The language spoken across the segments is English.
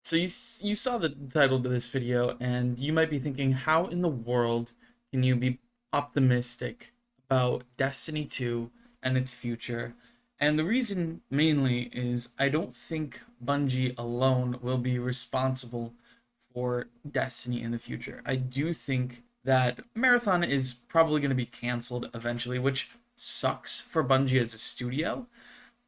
So you saw the title to this video, and you might be thinking, how in the world can you be optimistic about Destiny 2 and its future? And the reason mainly is I don't think Bungie alone will be responsible for Destiny in the future. I do think that Marathon is probably going to be canceled eventually, which sucks for Bungie as a studio,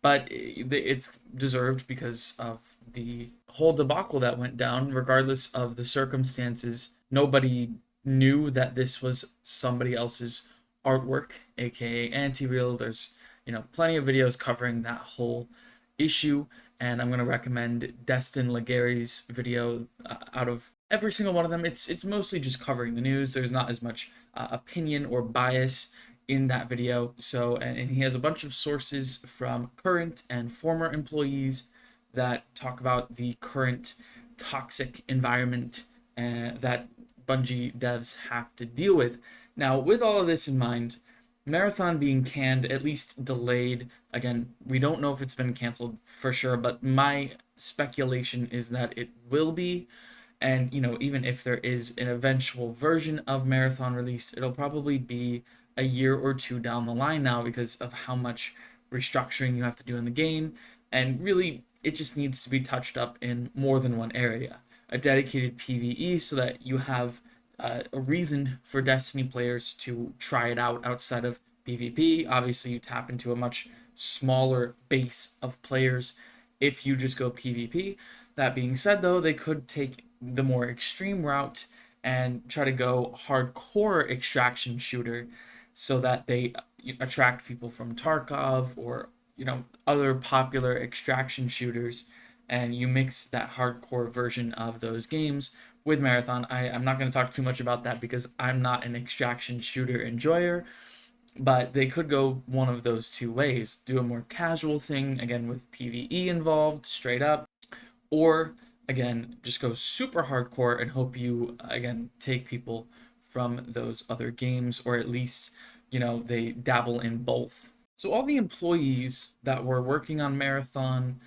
but it's deserved because of the whole debacle that went down. Regardless of the circumstances, nobody knew that this was somebody else's artwork, aka anti-real. There's plenty of videos covering that whole issue, and I'm going to recommend Destin Legary's video out of every single one of them. It's mostly just covering the news. There's not as much opinion or bias in that video. So, and he has a bunch of sources from current and former employees that talk about the current toxic environment that Bungie devs have to deal with. Now, with all of this in mind, Marathon being canned, at least delayed, again, we don't know if it's been canceled for sure, but my speculation is that it will be. And, even if there is an eventual version of Marathon released, it'll probably be a year or two down the line now because of how much restructuring you have to do in the game. And really, it just needs to be touched up in more than one area. A dedicated PvE so that you have a reason for Destiny players to try it out outside of PvP. Obviously, you tap into a much smaller base of players if you just go PvP. That being said, though, they could take the more extreme route and try to go hardcore extraction shooter so that they attract people from Tarkov or other popular extraction shooters, and you mix that hardcore version of those games with Marathon. I'm not going to talk too much about that because I'm not an extraction shooter enjoyer, but they could go one of those two ways. Do a more casual thing, again, with PvE involved, straight up, or, again, just go super hardcore and hope you, again, take people from those other games, or at least, they dabble in both. So all the employees that were working on Marathon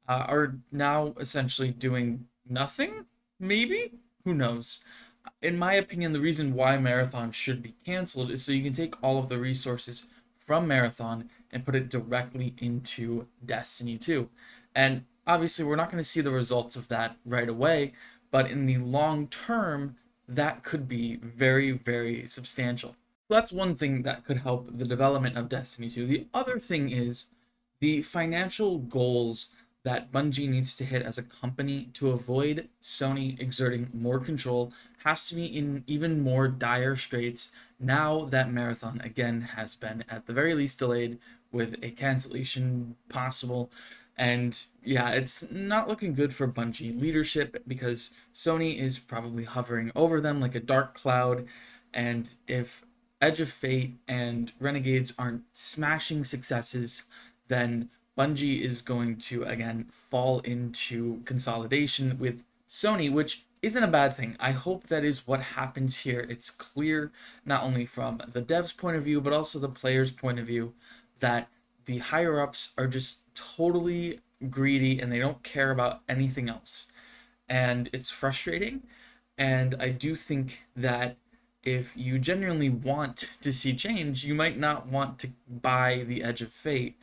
are now essentially doing nothing, maybe? Who knows? In my opinion, the reason why Marathon should be canceled is so you can take all of the resources from Marathon and put it directly into Destiny 2. And obviously, we're not going to see the results of that right away, but in the long term, that could be very, very substantial. So that's one thing that could help the development of Destiny 2. The other thing is the financial goals that Bungie needs to hit as a company to avoid Sony exerting more control has to be in even more dire straits now that Marathon again has been at the very least delayed with a cancellation possible. And yeah, it's not looking good for Bungie leadership because Sony is probably hovering over them like a dark cloud. And if Edge of Fate and Renegades aren't smashing successes, then Bungie is going to, again, fall into consolidation with Sony, which isn't a bad thing. I hope that is what happens here. It's clear, not only from the devs' point of view, but also the players' point of view, that the higher-ups are just totally greedy and they don't care about anything else. And it's frustrating, and I do think that if you genuinely want to see change, you might not want to buy the Edge of Fate.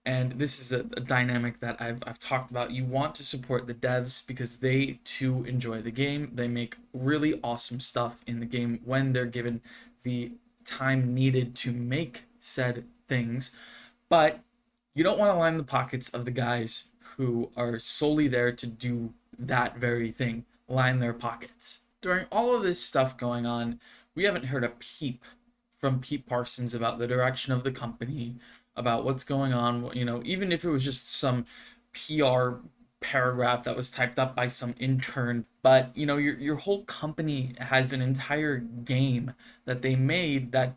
And this is a dynamic that I've talked about. You want to support the devs because they too enjoy the game. They make really awesome stuff in the game when they're given the time needed to make said things. But you don't want to line the pockets of the guys who are solely there to do that very thing, line their pockets. During all of this stuff going on, we haven't heard a peep from Pete Parsons about the direction of the company, about what's going on, even if it was just some PR paragraph that was typed up by some intern. But, your whole company has an entire game that they made that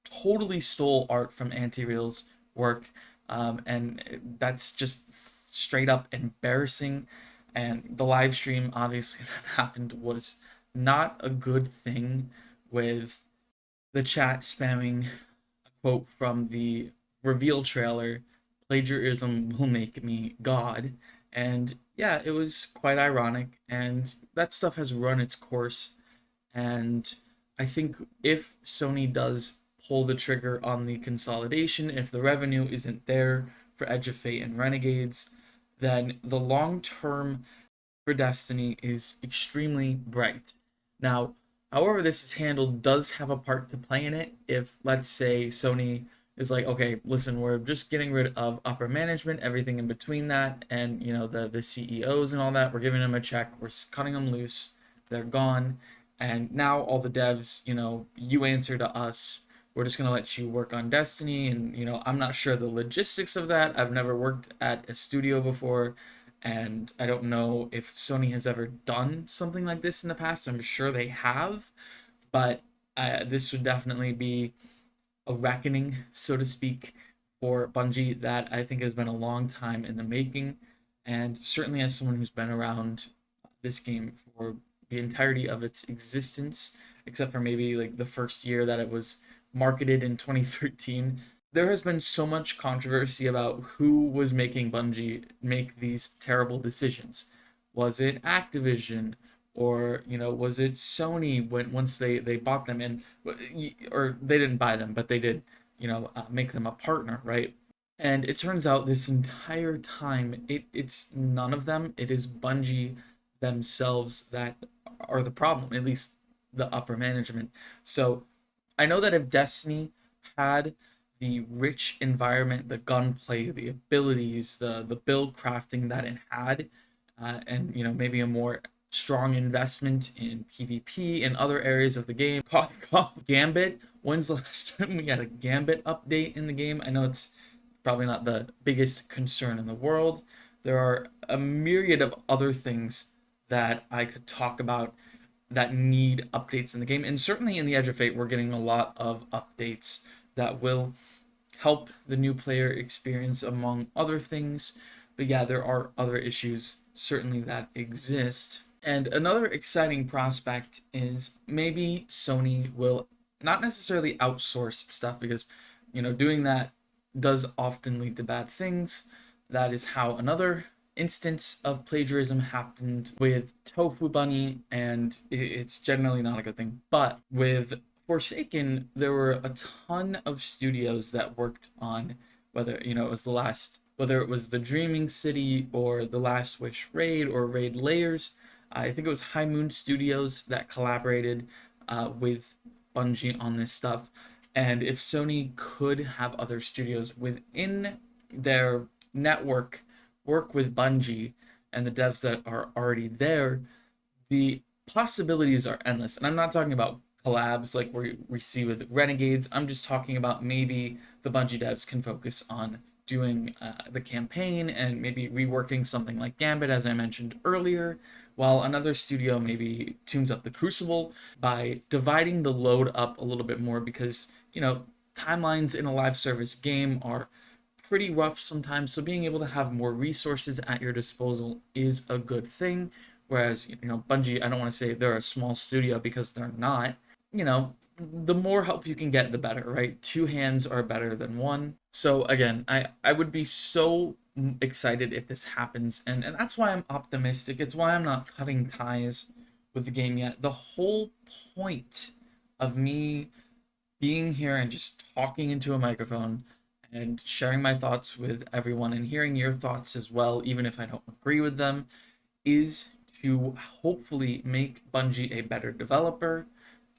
totally stole art from Anti-Real's work, and that's just straight up embarrassing. And the live stream, obviously, that happened was not a good thing, with the chat spamming a quote from the reveal trailer, "Plagiarism will make me God." And yeah, it was quite ironic, and that stuff has run its course. And I think if Sony does pull the trigger on the consolidation, if the revenue isn't there for Edge of Fate and Renegades, then the long term for Destiny is extremely bright. Now, however this is handled does have a part to play in it. If, let's say, Sony is like, okay, listen, we're just getting rid of upper management, everything in between that, and the CEOs and all that, we're giving them a check, we're cutting them loose, they're gone, and now all the devs, you answer to us. We're just gonna let you work on Destiny, and I'm not sure the logistics of that. I've never worked at a studio before, and I don't know if Sony has ever done something like this in the past. I'm sure they have, but this would definitely be a reckoning, so to speak, for Bungie that I think has been a long time in the making. And certainly, as someone who's been around this game for the entirety of its existence, except for maybe like the first year that it was marketed in 2013, there has been so much controversy about who was making Bungie make these terrible decisions. Was it Activision? Or was it Sony when once they bought them, and or they didn't buy them, but they did make them a partner, right? And it turns out this entire time it's none of them. It is Bungie themselves that are the problem, at least the upper management. So I know that if Destiny had the rich environment, the gunplay, the abilities, the build crafting that it had, and maybe a more strong investment in PvP and other areas of the game. Gambit. When's the last time we had a Gambit update in the game? I know it's probably not the biggest concern in the world. There are a myriad of other things that I could talk about that need updates in the game. And certainly in the Edge of Fate, we're getting a lot of updates that will help the new player experience, among other things. But yeah, there are other issues certainly that exist. And another exciting prospect is maybe Sony will not necessarily outsource stuff, because doing that does often lead to bad things. That is how another instance of plagiarism happened with Tofu Bunny, and it's generally not a good thing. But with Forsaken, there were a ton of studios that worked on whether it was whether it was the Dreaming City or the Last Wish Raid or Raid Layers. I think it was High Moon Studios that collaborated with Bungie on this stuff. And if Sony could have other studios within their network work with Bungie and the devs that are already there, the possibilities are endless. And I'm not talking about collabs like we see with Renegades. I'm just talking about maybe the Bungie devs can focus on doing the campaign and maybe reworking something like Gambit, as I mentioned earlier, while another studio maybe tunes up the Crucible by dividing the load up a little bit more, because timelines in a live service game are pretty rough sometimes, so being able to have more resources at your disposal is a good thing. Whereas Bungie, I don't want to say they're a small studio, because they're not. The more help you can get, the better, right? Two hands are better than one. So again, I would be so excited if this happens, and that's why I'm optimistic. It's why I'm not cutting ties with the game yet. The whole point of me being here and just talking into a microphone and sharing my thoughts with everyone and hearing your thoughts as well, even if I don't agree with them, is to hopefully make Bungie a better developer.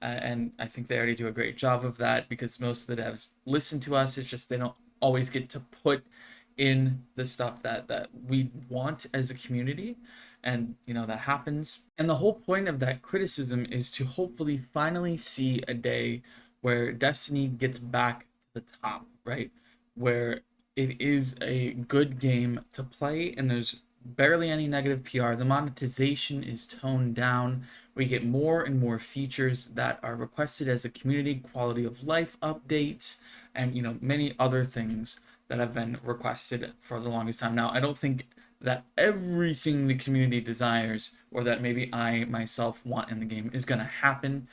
And I think they already do a great job of that, because most of the devs listen to us. It's just they don't always get to put in the stuff that we want as a community. And that happens. And the whole point of that criticism is to hopefully finally see a day where Destiny gets back to the top, right? Where it is a good game to play and there's barely any negative PR. The monetization is toned down. We get more and more features that are requested as a community, quality of life updates, and many other things that have been requested for the longest time. Now, I don't think that everything the community desires, or that maybe I myself want in the game, is going to happen,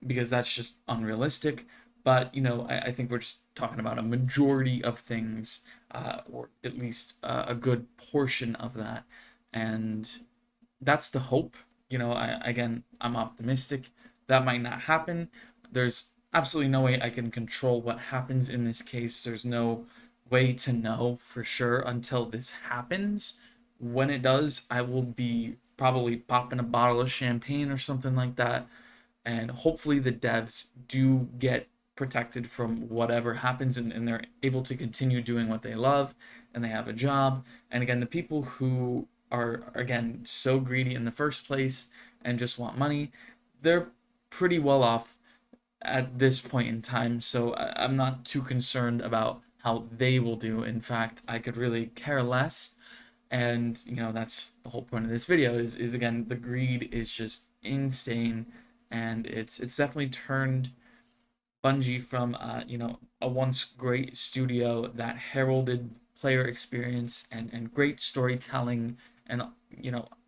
because that's just unrealistic. But I think we're just talking about a majority of things, or at least a good portion of that. And that's the hope. Again, I'm optimistic. That might not happen. There's absolutely no way I can control what happens in this case. There's no way to know for sure until this happens. When it does, I will be probably popping a bottle of champagne or something like that. And hopefully, the devs do get protected from whatever happens, and they're able to continue doing what they love and they have a job. And again, the people who are, again, so greedy in the first place and just want money, they're pretty well off at this point in time. So I'm not too concerned about how they will do. In fact, I could really care less. And that's the whole point of this video, is again, the greed is just insane. And it's definitely turned Bungie from a once great studio that heralded player experience and great storytelling and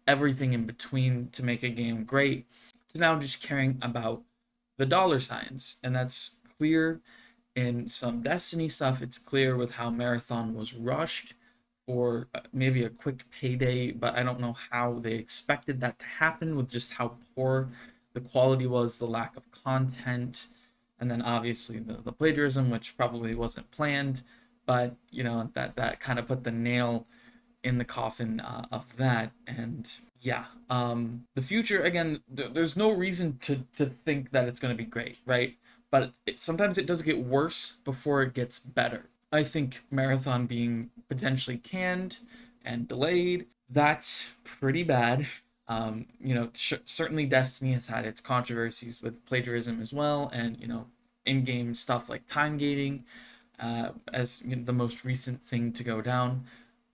everything in between to make a game great, to now just caring about the dollar signs. And that's clear in some Destiny stuff. It's clear with how Marathon was rushed for maybe a quick payday, but I don't know how they expected that to happen with just how poor the quality was, the lack of content, and then obviously the plagiarism, which probably wasn't planned, but that kind of put the nail in the coffin of that. And yeah, the future, again, there's no reason to think that it's going to be great, right? But sometimes it does get worse before it gets better. I think Marathon being potentially canned and delayed, that's pretty bad. Certainly Destiny has had its controversies with plagiarism as well, and in-game stuff like time gating, as the most recent thing to go down.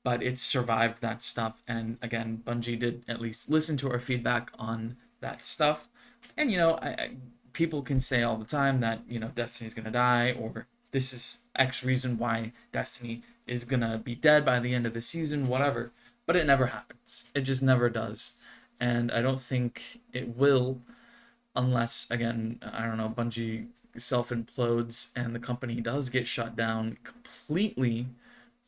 But it's survived that stuff, and again, Bungie did at least listen to our feedback on that stuff. And people can say all the time that Destiny's gonna die, or this is X reason why Destiny is gonna be dead by the end of the season, whatever. But it never happens. It just never does. And I don't think it will, unless, again, I don't know, Bungie self implodes and the company does get shut down completely,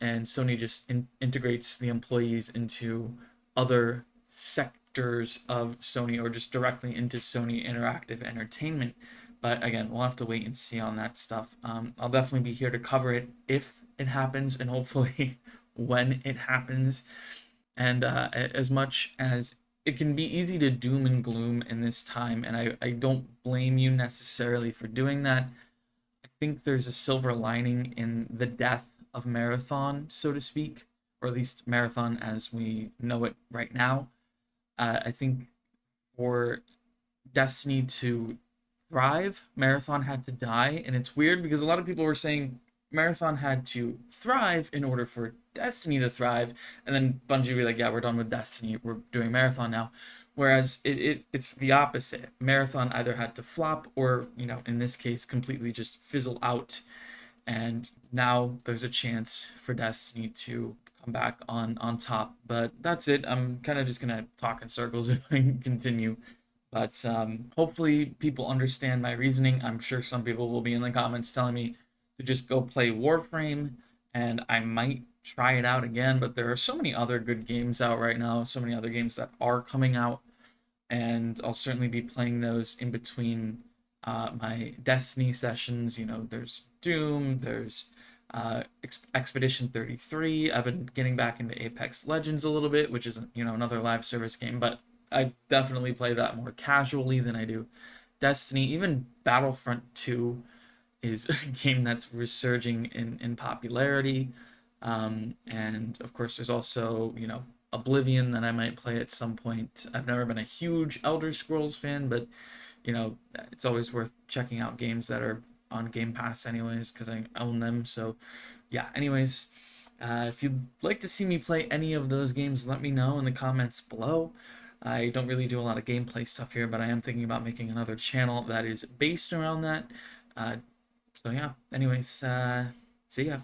and Sony just integrates the employees into other sectors of Sony, or just directly into Sony Interactive Entertainment. But again, we'll have to wait and see on that stuff. I'll definitely be here to cover it if it happens, and hopefully when it happens. And as much as it can be easy to doom and gloom in this time, and I don't blame you necessarily for doing that, I think there's a silver lining in the death of Marathon, so to speak, or at least Marathon as we know it right now. I think for Destiny to thrive, Marathon had to die. And it's weird because a lot of people were saying Marathon had to thrive in order for Destiny to thrive. And then Bungie be like, yeah, we're done with Destiny. We're doing Marathon now. Whereas it's the opposite. Marathon either had to flop or, in this case, completely just fizzle out. And now there's a chance for Destiny to come back on top. But that's it. I'm kind of just going to talk in circles if I continue. But hopefully people understand my reasoning. I'm sure some people will be in the comments telling me to just go play Warframe, and I might try it out again. But there are so many other good games out right now, so many other games that are coming out, and I'll certainly be playing those in between my Destiny sessions. There's Doom, there's Expedition 33. I've been getting back into Apex Legends a little bit, which is another live service game, but I definitely play that more casually than I do Destiny. Even Battlefront 2 is a game that's resurging in popularity. And of course, there's also, Oblivion that I might play at some point. I've never been a huge Elder Scrolls fan, but, it's always worth checking out games that are on Game Pass anyways, because I own them. So, yeah, anyways, if you'd like to see me play any of those games, let me know in the comments below. I don't really do a lot of gameplay stuff here, but I am thinking about making another channel that is based around that. So yeah, anyways, see ya.